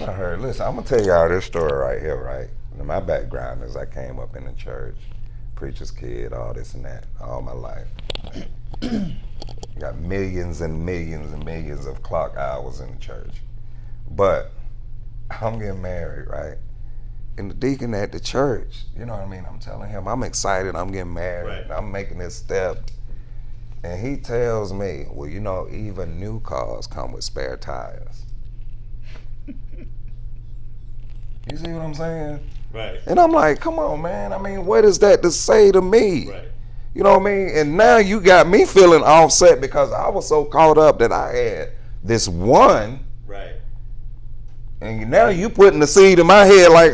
I heard. Listen, I'm gonna tell y'all this story right here. Right. Now, my background is I came up in the church, preacher's kid, all this and that, all my life. Got millions and millions and millions of clock hours in the church, but I'm getting married, right? And the deacon at the church, you know what I mean? I'm telling him I'm excited. I'm getting married. Right. I'm making this step, and he tells me, "Well, you know, even new cars come with spare tires." You see what I'm saying? Right. And I'm like, come on, man. I mean, what is that to say to me? Right. You know what I mean? And now you got me feeling offset because I was so caught up that I had this one, Right. and now you putting the seed in my head like,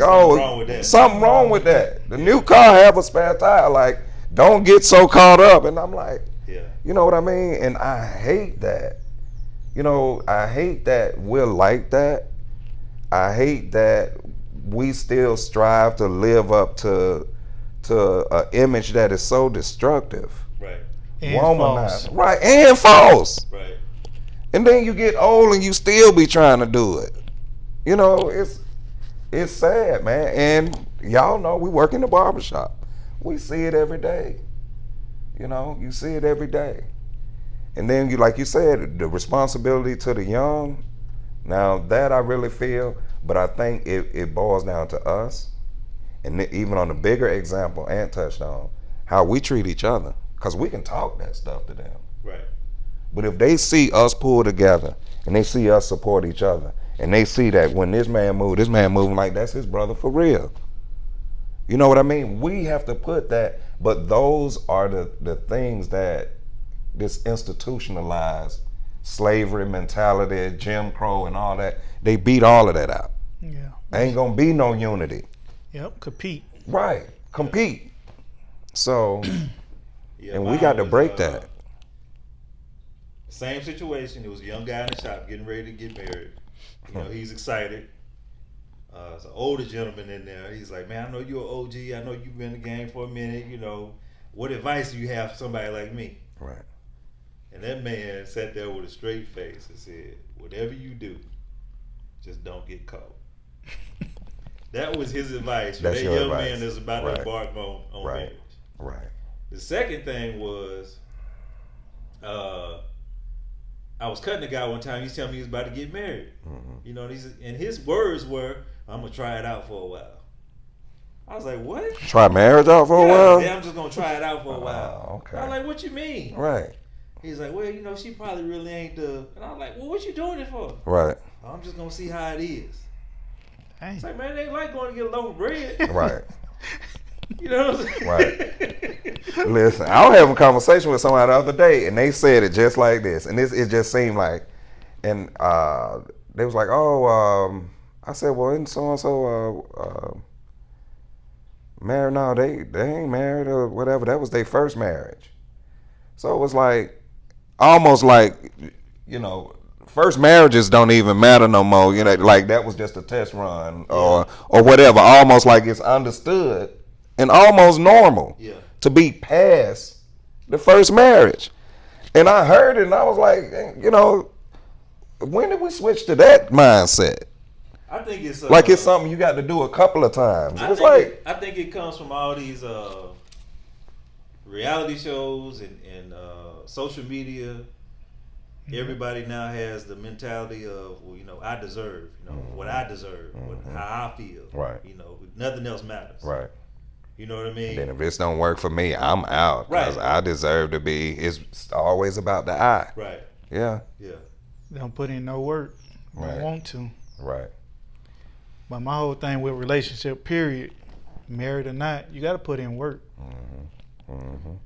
something wrong with that. The new car have a spare tire. Like, don't get so caught up. And I'm like, Yeah. you know what I mean? And I hate that. You know, I hate that we're like that. I hate that we still strive to live up to an image that is so destructive. Right. And Womanized. false. Right, and false. Right. And then you get old and you still be trying to do it. You know, it's sad, man. And y'all know we work in the barbershop. We see it every day. You know, you see it every day. And then you, like you said, the responsibility to the young. Now that I really feel, but I think it boils down to us. And even on the bigger example Ant touched on, how we treat each other. Because we can talk that stuff to them. Right. But if they see us pull together and they see us support each other and they see that when this man moving like that's his brother for real. You know what I mean? We have to put that, but those are the things that this institutionalized slavery mentality, Jim Crow and all that, they beat all of that out. Yeah. Ain't gonna be no unity. Yep. Compete. Right. Compete. So, Yeah, and we mine got to was, break that. Same situation. It was a young guy in the shop getting ready to get married. You know, he's excited. It's an older gentleman in there. He's like, man, I know you're an OG. I know you've been in the game for a minute. You know, what advice do you have for somebody like me? Right. And that man sat there with a straight face and said, whatever you do, just don't get caught. That was his advice for That's that your young advice. man that's about Right. to embark on Right. marriage. Right. The second thing was, I was cutting a guy one time. He's telling me he was about to get married. Mm-hmm. You know, and his words were, "I'm gonna try it out for a while." I was like, "What?" Try marriage out for a Yeah, while? yeah, I'm just gonna try it out for a while. Oh, okay. I was like, "What you mean?" Right. He's like, "Well, you know, she probably really ain't the." And I was like, "Well, what you doing it for?" Right. I'm just gonna see how it is. Dang. It's like, man, they like going to get a loaf of bread. Right. You know what I'm saying? Right. Listen, I was having a conversation with somebody the other day, and they said it just like this, and it just seemed like, and they was like, oh, I said, well, isn't so and so married? No, they ain't married or whatever. That was their first marriage. So it was like, almost like, you know, first marriages don't even matter no more. You know, like that was just a test run or whatever. Almost like it's understood and almost normal to be past the first marriage. And I heard it and I was like, you know, when did we switch to that mindset? I think it's Like it's something you got to do a couple of times. I It's think like I think it comes from all these reality shows and social media. Everybody now has the mentality of, well, you know, I deserve, you know, what I deserve, how I feel. Right. You know, nothing else matters. right. You know what I mean? And then if this don't work for me, I'm out because Right. I deserve to be. It's always about the I. Right. Yeah. Yeah. Don't put in no work. Right. Don't want to. Right. But my whole thing with relationship, period, married or not, you got to put in work.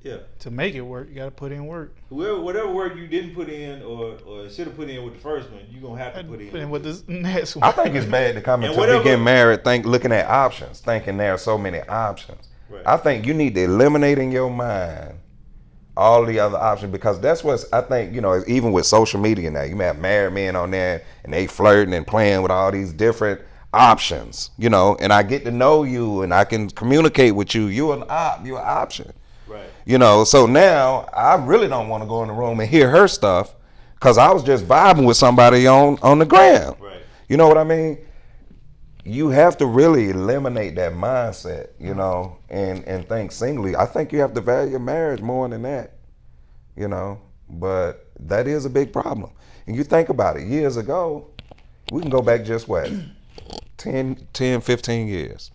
Yeah. To make it work, you got to put in work. Whatever work you didn't put in or should have put in with the first one, you're going to have to put in. Put in with this next one. I think it's bad to come And into whatever- getting married, looking at options, thinking there are so many options. Right. I think you need to eliminate in your mind all the other options because that's what's, I think, you know, even with social media now, you may have married men on there and they flirting and playing with all these different options, you know, and I get to know you and I can communicate with you. You're an option. Right. You know, so now I really don't want to go in the room and hear her stuff because I was just vibing with somebody on the gram. Right. You know what I mean? you have to really eliminate that mindset, you know, and think singly. I think you have to value marriage more than that, you know. But that is a big problem. And you think about it, years ago, we can go back just what, 10, 15 years.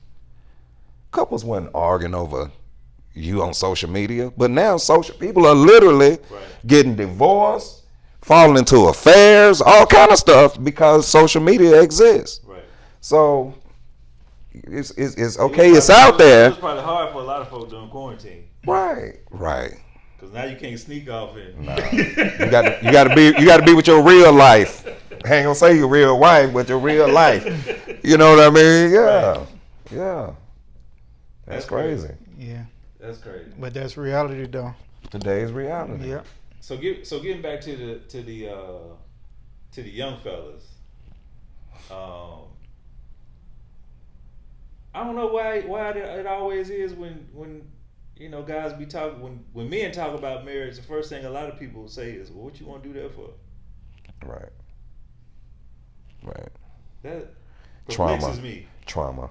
Couples weren't arguing over you on social media, but now people are literally getting divorced, falling into affairs, all kind of stuff because social media exists. Right. So it's okay. It's out there. It's probably hard for a lot of folks during quarantine. Right. Because now you can't sneak off and. Nah. you gotta be with your real life. I ain't gonna say your real wife, but your real life. You know what I mean? Yeah. Right. Yeah. That's crazy. Yeah. That's crazy. But that's reality, though. Today's reality. Yeah. So getting back to the young fellas. I don't know why it always is when you know guys be talking when men talk about marriage, the first thing a lot of people say is, "Well, what you want to do that for?" Right. That perplexes me. Trauma.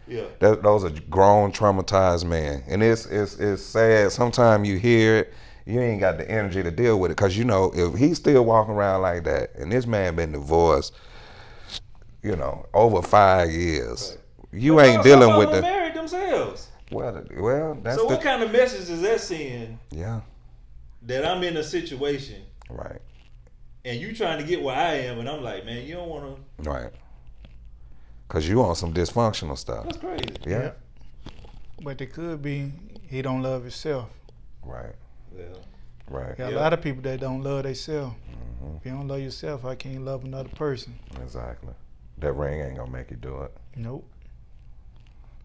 Yeah. Those are grown, traumatized men, and it's sad. Sometimes you hear it, you ain't got the energy to deal with it, cause you know if he's still walking around like that, and this man been divorced, you know, over 5 years, you ain't dealing with the. Married themselves. Well, that's so. What kind of message is that sending? Yeah. That I'm in a situation. Right. And you trying to get where I am, and I'm like, man, you don't want to. Right. Cause you on some dysfunctional stuff. That's crazy. Yeah. But it could be he don't love himself. Right. Yeah. Right. Got a lot of people that don't love themselves. Mm-hmm. If you don't love yourself, how can you love another person? Exactly. That ring ain't gonna make you do it. Nope.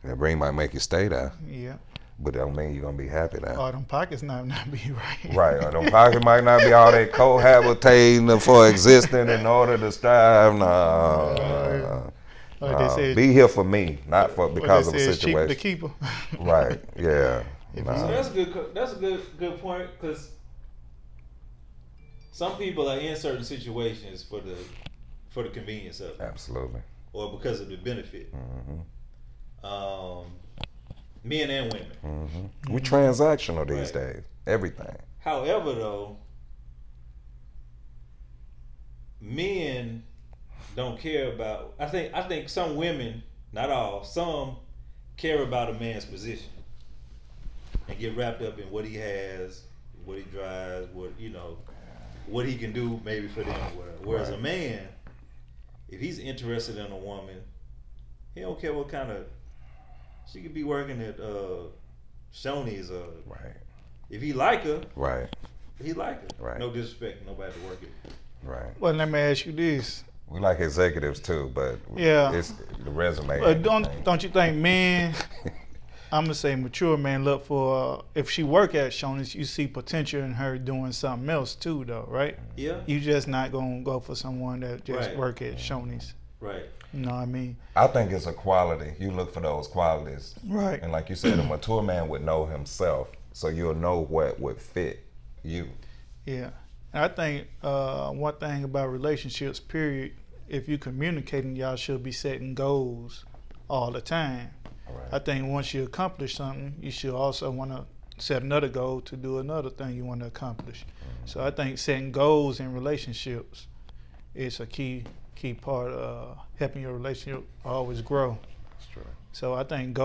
That ring might make you stay there. Yeah. But that don't mean you're gonna be happy there. Or them pockets not be right. Right. Or them pockets might not be all that cohabitating for existing in order to strive. No. Be here for me, not for because of a situation. Cheap to keep her. Right. Yeah. So that's a good point, because some people are in certain situations for the convenience of it. Absolutely. Or because of the benefit. Mm-hmm. Men and women. Mm-hmm. We transactional these days. Everything. However, though, men don't care about. I think some women, not all, some care about a man's position and get wrapped up in what he has, what he drives, what he can do maybe for them or whatever. Whereas a man, if he's interested in a woman, he don't care what kind of. She could be working at Shoney's. Right. If he like her, right, he like her. Right. No disrespect, nobody to work it. Right. Well, let me ask you this. We like executives too, but it's the resume. But don't you think men? I'm gonna say mature men look for if she work at Shoney's, you see potential in her doing something else too, though, right? Yeah. You just not gonna go for someone that just work at Shoney's. Right. You know what I mean? I think it's a quality. You look for those qualities. Right. And like you said, a mature man would know himself, so you'll know what would fit you. Yeah. And I think one thing about relationships, period, if you communicating, y'all should be setting goals all the time. Right. I think once you accomplish something, you should also want to set another goal to do another thing you want to accomplish. Mm-hmm. So I think setting goals in relationships is a key part of helping your relationship always grow. That's true. So I think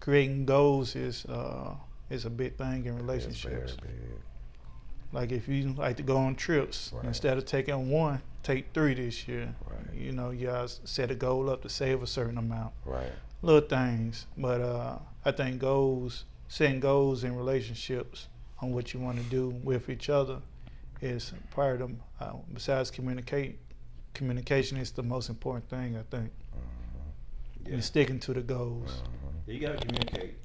creating goals is a big thing in relationships. It's very big. Like if you like to go on trips, instead of taking one, take 3 this year. Right. You know, you guys set a goal up to save a certain amount. Right. Little things, but I think setting goals in relationships on what you want to do with each other is part of them. Besides communication is the most important thing, I think. Yeah. And sticking to the goals. You gotta communicate.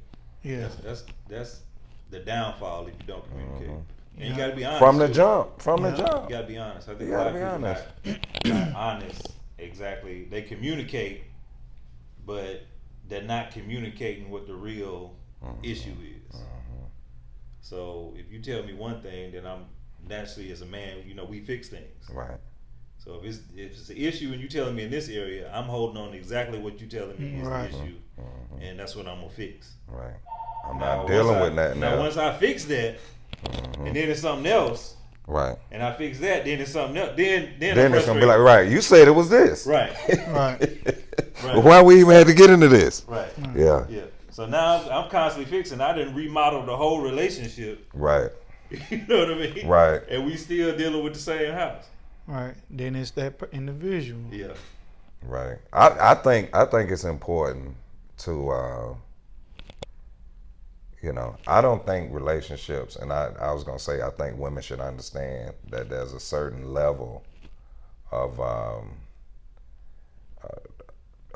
Yeah. That's the downfall if you don't communicate. And you gotta be honest. From the jump. You gotta be honest. I think you a lot gotta of be people not honest. Exactly. They communicate, but they're not communicating what the real issue is. So if you tell me one thing, then I'm naturally as a man, we fix things. Right. So if it's an issue and you telling me in this area, I'm holding on to exactly what you telling me is Right. the issue, and that's what I'm gonna fix. Right. I'm Now, not dealing once with that Now now. once I fix that, and then it's something else, Right. and I fix that, then it's something else. Then Then it's gonna be like, right, you said it was this. right, Right. Well, why we even had to get into this? right, Yeah. yeah. So now I'm constantly fixing. I didn't remodel the whole relationship. Right. You know what I mean? Right. And we still dealing with the same house. Right. Then it's that individual. Yeah. Right. I think it's important to I don't think relationships, and I was gonna say I think women should understand that there's a certain level of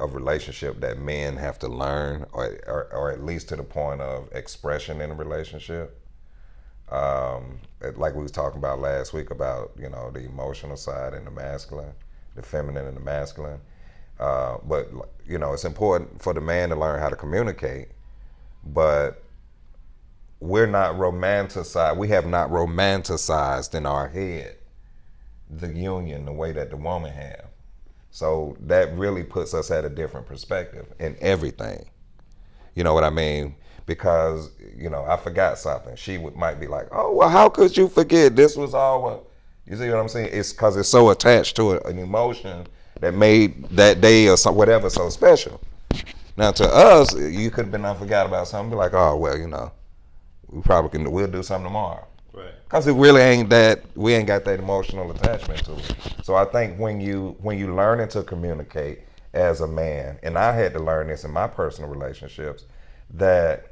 relationship that men have to learn, or at least to the point of expression in a relationship. Like we was talking about last week about the emotional side and the masculine, the feminine and the masculine. But it's important for the man to learn how to communicate. But we have not romanticized in our head the union the way that the woman have. So that really puts us at a different perspective in everything. You know what I mean? Because, I forgot something. She might be like, oh, well, how could you forget? This was all what, you see what I'm saying? It's because it's so attached to an emotion that made that day or whatever so special. Now, to us, you could have been forgot about something, be like, oh, well, we'll do something tomorrow. Right. Because it really ain't that, we ain't got that emotional attachment to it. So I think when you learning to communicate as a man, and I had to learn this in my personal relationships, that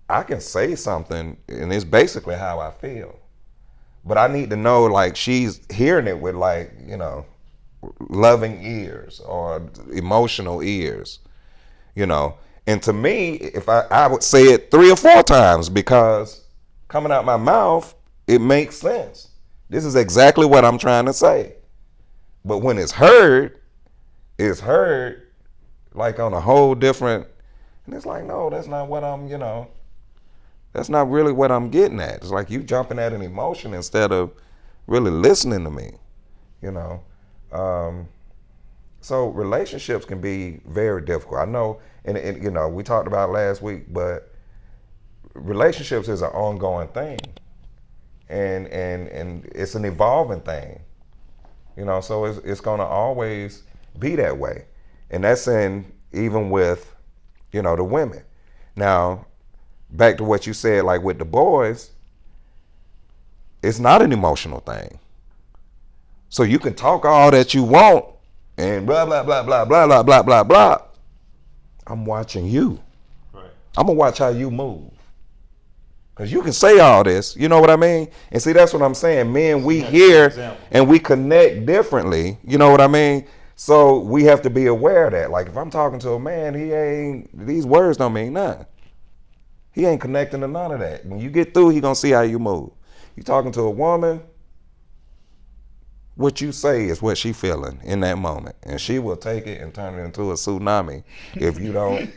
I can say something and it's basically how I feel. But I need to know, like, she's hearing it with, like, loving ears or emotional ears, And to me, if I would say it 3 or 4 times, because coming out my mouth, it makes sense. This is exactly what I'm trying to say. But when it's heard like on a whole different, and it's like, no, that's not what that's not really what I'm getting at. It's like you jumping at an emotion instead of really listening to me, So relationships can be very difficult. I know, and we talked about it last week, but relationships is an ongoing thing, and it's an evolving thing, So it's gonna always be that way, and that's even with, the women. Now, back to what you said, like with the boys, it's not an emotional thing. So you can talk all that you want and blah, blah, blah, blah, blah, blah, blah, blah, blah. I'm watching you. Right. I'm going to watch how you move. Because you can say all this, you know what I mean? And see, that's what I'm saying. Men, we hear and we connect differently, you know what I mean? So we have to be aware of that. Like if I'm talking to a man, these words don't mean nothing. He ain't connecting to none of that. When you get through, he gonna see how you move. You talking to a woman, what you say is what she feeling in that moment. And she will take it and turn it into a tsunami if you don't